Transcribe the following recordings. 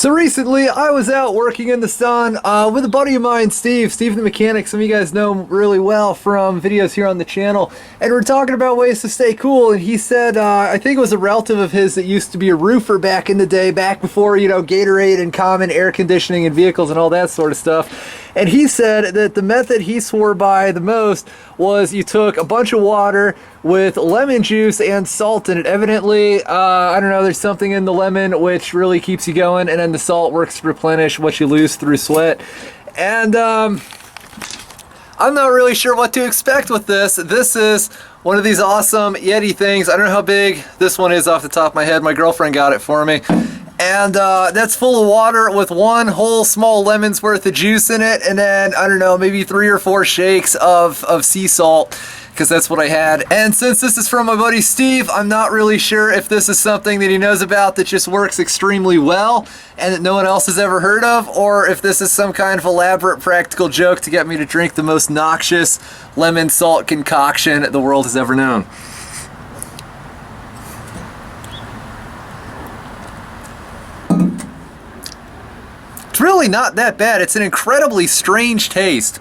So recently, I was out working in the sun with a buddy of mine, Steve the mechanic. Some of you guys know him really well from videos here on the channel. And we're talking about ways to stay cool. And he said, I think it was a relative of his that used to be a roofer back in the day, back before, you know, Gatorade and common air conditioning in vehicles and all that sort of stuff. And he said that the method he swore by the most was you took a bunch of water with lemon juice and salt in it. Evidently, I don't know, there's something in the lemon which really keeps you going, and then the salt works to replenish what you lose through sweat. And I'm not really sure what to expect with this. This is one of these awesome Yeti things. I don't know how big this one is off the top of my head. My girlfriend got it for me. And that's full of water with one whole small lemon's worth of juice in it, and then, I don't know, maybe 3 or 4 shakes of sea salt, because that's what I had. And since this is from my buddy Steve, I'm not really sure if this is something that he knows about that just works extremely well and that no one else has ever heard of, or if this is some kind of elaborate practical joke to get me to drink the most noxious lemon salt concoction the world has ever known. It's really not that bad. It's an incredibly strange taste.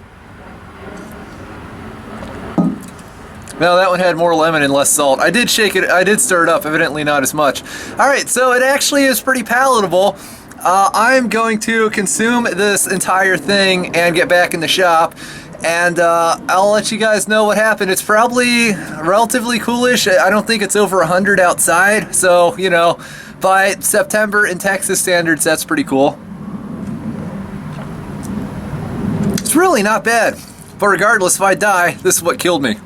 No, that one had more lemon and less salt. I did shake it, I did stir it up, evidently not as much. Alright, so it actually is pretty palatable. I'm going to consume this entire thing and get back in the shop, and I'll let you guys know what happened. It's probably relatively coolish. I don't think it's over 100 outside, so, you know, by September in Texas standards, that's pretty cool. It's really not bad, but regardless, if I die, this is what killed me.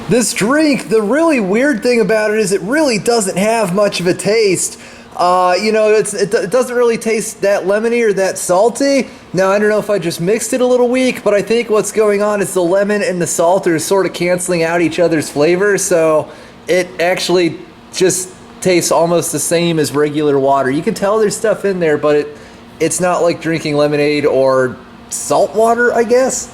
This drink, the really weird thing about it is it really doesn't have much of a taste. You know, it doesn't really taste that lemony or that salty. Now, I don't know if I just mixed it a little weak, but I think what's going on is the lemon and the salt are sort of canceling out each other's flavor, so it actually just tastes almost the same as regular water. You can tell there's stuff in there, but it's not like drinking lemonade or salt water, I guess.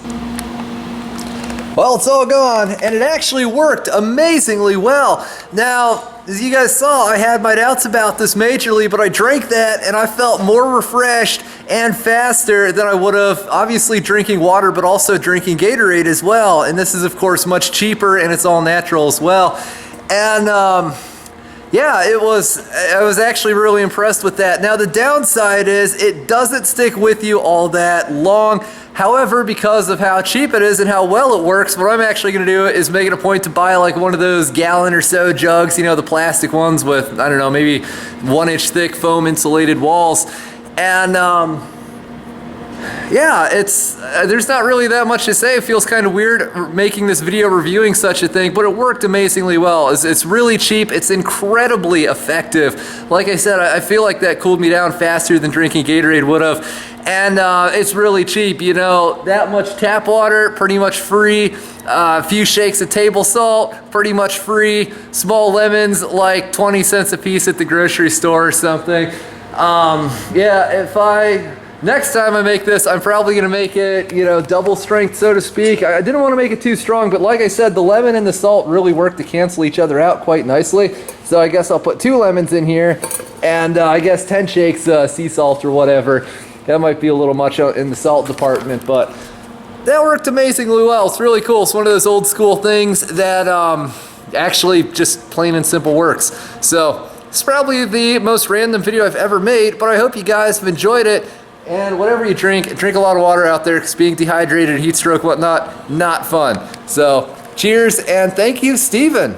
Well, it's all gone, and it actually worked amazingly well. Now, as you guys saw, I had my doubts about this majorly, but I drank that and I felt more refreshed and faster than I would have, obviously drinking water, but also drinking Gatorade as well. And this is, of course, much cheaper, and it's all natural as well. And yeah, I was actually really impressed with that. Now, the downside is it doesn't stick with you all that long. However, because of how cheap it is and how well it works, what I'm actually going to do is make it a point to buy like one of those gallon or so jugs, you know, the plastic ones with, I don't know, maybe 1-inch thick foam insulated walls. And yeah, there's not really that much to say. It feels kind of weird making this video reviewing such a thing, but it worked amazingly well. It's really cheap. It's incredibly effective. Like I said, I feel like that cooled me down faster than drinking Gatorade would have. And it's really cheap, you know, that much tap water, pretty much free. A few shakes of table salt, pretty much free. Small lemons, like 20 cents a piece at the grocery store or something. Yeah, next time I make this, I'm probably gonna make it, you know, double strength, so to speak. I didn't want to make it too strong, but like I said, the lemon and the salt really work to cancel each other out quite nicely. So I guess I'll put 2 lemons in here, and I guess 10 shakes sea salt or whatever. That might be a little much in the salt department, but that worked amazingly well. It's really cool. It's one of those old school things that actually just plain and simple works. So it's probably the most random video I've ever made, but I hope you guys have enjoyed it. And whatever you drink a lot of water out there, because being dehydrated, heat stroke, whatnot, not fun. So cheers, and thank you, Steven.